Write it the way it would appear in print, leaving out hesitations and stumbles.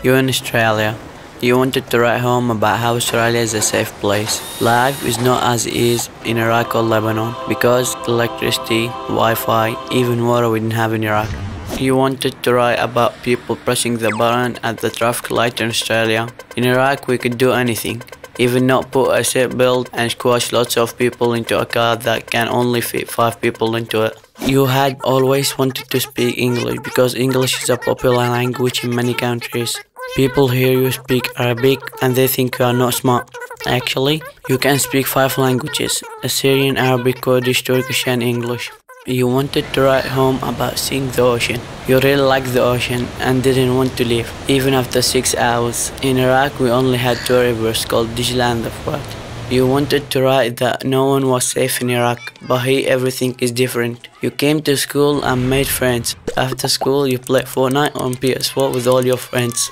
You're in Australia. You wanted to write home about how Australia is a safe place. Life is not as it is in Iraq or Lebanon because electricity, Wi-Fi, even water we didn't have in Iraq. You wanted to write about people pressing the button at the traffic light in Australia. In Iraq we could do anything, even not put a seatbelt and squash lots of people into a car that can only fit 5 people into it. You had always wanted to speak English because English is a popular language in many countries. People hear you speak Arabic and they think you are not smart. Actually, you can speak 5 languages: Assyrian, Arabic, Kurdish, Turkish and English. You wanted to write home about seeing the ocean. You really liked the ocean and didn't want to leave, even after 6 hours. In Iraq, we only had 2 rivers called Dijla and the Furat. You wanted to write that no one was safe in Iraq, but here everything is different. You came to school and made friends. After school, you played Fortnite on PS4 with all your friends.